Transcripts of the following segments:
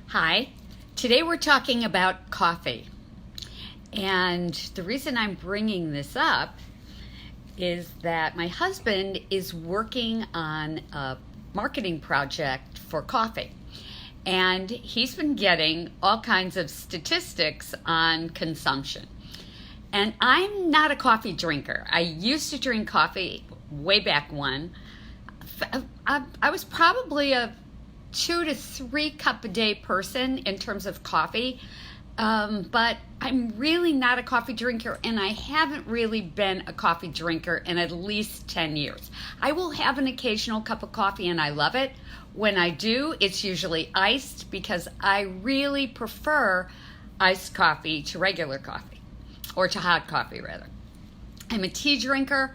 Hi, today we're talking about coffee. And the reason I'm bringing this up is that my husband is working on a marketing project for coffee. And he's been getting all kinds of statistics on consumption. And I'm not a coffee drinker. I used to drink coffee way back when. I was probably a 2 to 3 cup a day person in terms of coffee, but I'm really not a coffee drinker, and I haven't really been a coffee drinker in at least 10 years. I will have an occasional cup of coffee and I love it. When I do, it's usually iced because I really prefer iced coffee to regular coffee, or to hot coffee rather. I'm a tea drinker.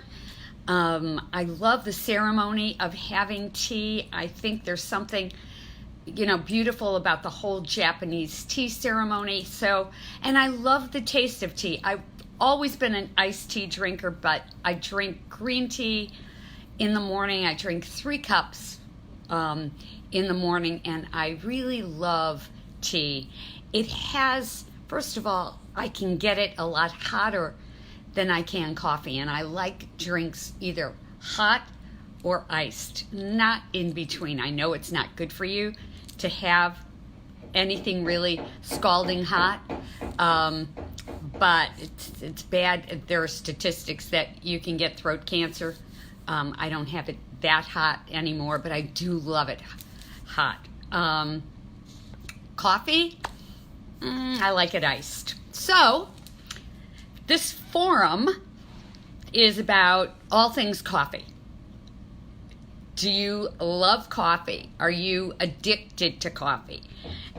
I love the ceremony of having tea. I think there's something, beautiful about the whole Japanese tea ceremony. And I love the taste of tea. I've always been an iced tea drinker, but I drink green tea in the morning. I drink 3 cups in the morning, and I really love tea. It has, first of all, I can get it a lot hotter than I can coffee, and I like drinks either hot or iced, not in between. I know it's not good for you to have anything really scalding hot, but it's bad. There are statistics that you can get throat cancer. I don't have it that hot anymore, but I do love it hot. Coffee, I like it iced. So this forum is about all things coffee. Do you love coffee? Are you addicted to coffee?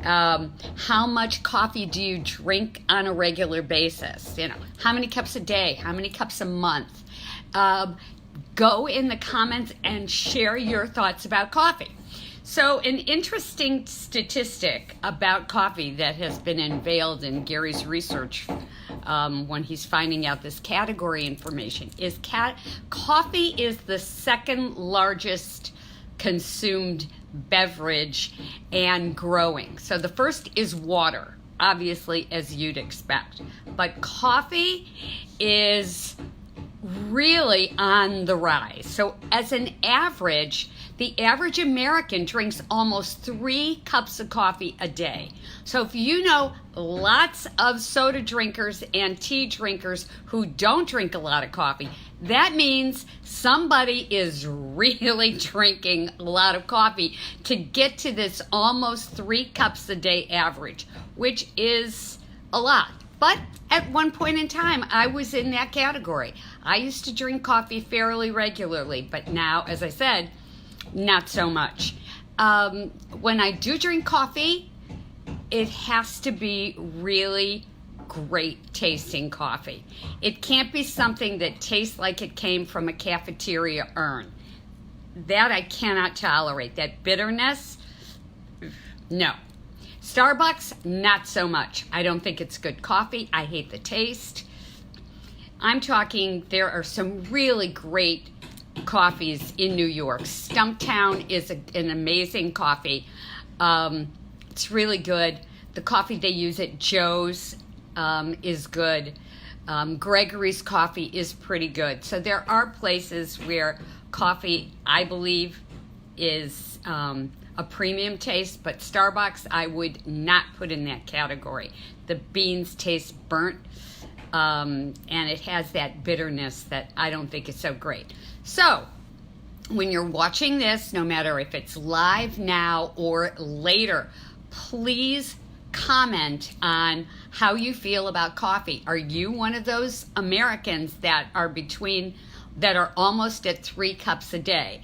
How much coffee do you drink on a regular basis? How many cups a day? How many cups a month? Go in the comments and share your thoughts about coffee. So an interesting statistic about coffee that has been unveiled in Gary's research when he's finding out this category information is coffee is the second largest consumed beverage and growing. So the first is water, obviously, as you'd expect. But coffee is really on the rise. So as an average, the average American drinks almost 3 cups of coffee a day. So if you know lots of soda drinkers and tea drinkers who don't drink a lot of coffee, that means somebody is really drinking a lot of coffee to get to this almost 3 cups a day average, which is a lot. But at one point in time, I was in that category. I used to drink coffee fairly regularly, but now, as I said, not so much. When I do drink coffee, it has to be really great tasting coffee. It can't be something that tastes like it came from a cafeteria urn. That I cannot tolerate. That bitterness, no. Starbucks, not so much. I don't think it's good coffee. I hate the taste. I'm talking, there are some really great coffees in New York. Stumptown is an amazing coffee. It's really good. The coffee they use at Joe's is good. Gregory's coffee is pretty good. So there are places where coffee, I believe, is a premium taste, but Starbucks I would not put in that category. The beans taste burnt, and it has that bitterness that I don't think is so great. So when you're watching this, no matter if it's live now or later, please comment on how you feel about coffee. Are you one of those Americans that are almost at 3 cups a day?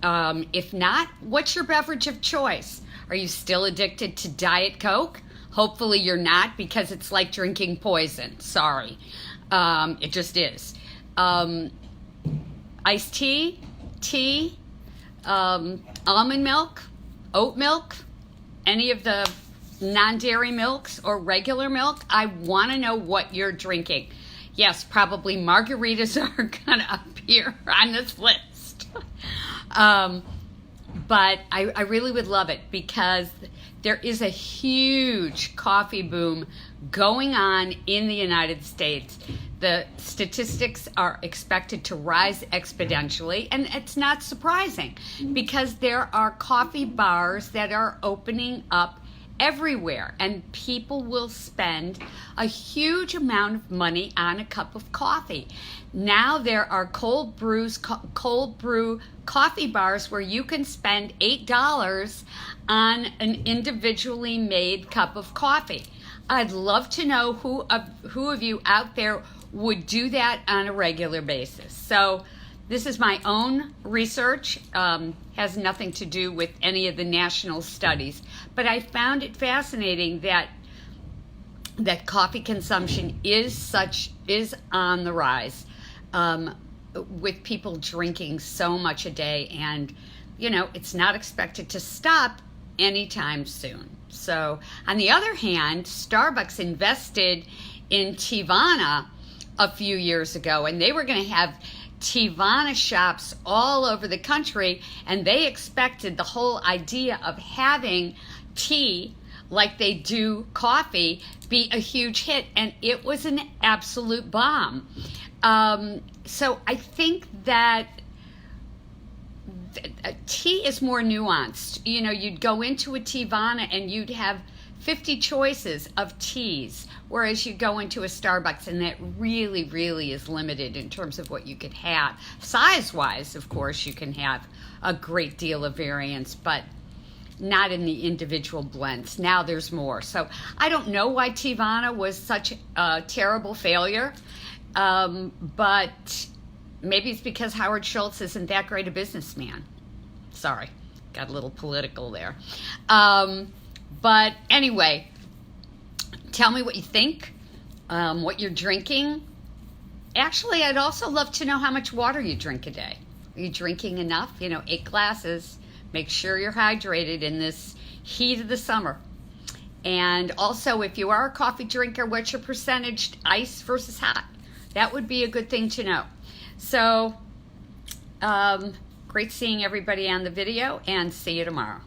If not, what's your beverage of choice? Are you still addicted to Diet Coke? Hopefully you're not, because it's like drinking poison. Sorry. It just is. Iced tea, almond milk, oat milk, any of the non-dairy milks or regular milk. I want to know what you're drinking. Yes, probably margaritas are going to appear on this list. But I really would love it because there is a huge coffee boom going on in the United States. The statistics are expected to rise exponentially, and it's not surprising because there are coffee bars that are opening up everywhere, and people will spend a huge amount of money on a cup of coffee. Now there are cold brew coffee bars where you can spend $8 on an individually made cup of coffee. I'd love to know who of you out there would do that on a regular basis. So this is my own research, has nothing to do with any of the national studies, but I found it fascinating that coffee consumption is on the rise, with people drinking so much a day, and it's not expected to stop anytime soon. So on the other hand, Starbucks invested in Teavana a few years ago, and they were going to have Teavana shops all over the country, and they expected the whole idea of having tea like they do coffee be a huge hit, and it was an absolute bomb. So I think that tea is more nuanced. You'd go into a Teavana and you'd have 50 choices of teas, whereas you go into a Starbucks and that really, really is limited in terms of what you could have. Size-wise, of course, you can have a great deal of variance, but not in the individual blends. Now there's more. So I don't know why Teavana was such a terrible failure, but maybe it's because Howard Schultz isn't that great a businessman. Sorry, got a little political there. But anyway, tell me what you think, what you're drinking. Actually, I'd also love to know how much water you drink a day. Are you drinking enough? 8 glasses. Make sure you're hydrated in this heat of the summer. And also, if you are a coffee drinker, what's your percentage ice versus hot? That would be a good thing to know. So, great seeing everybody on the video, and see you tomorrow.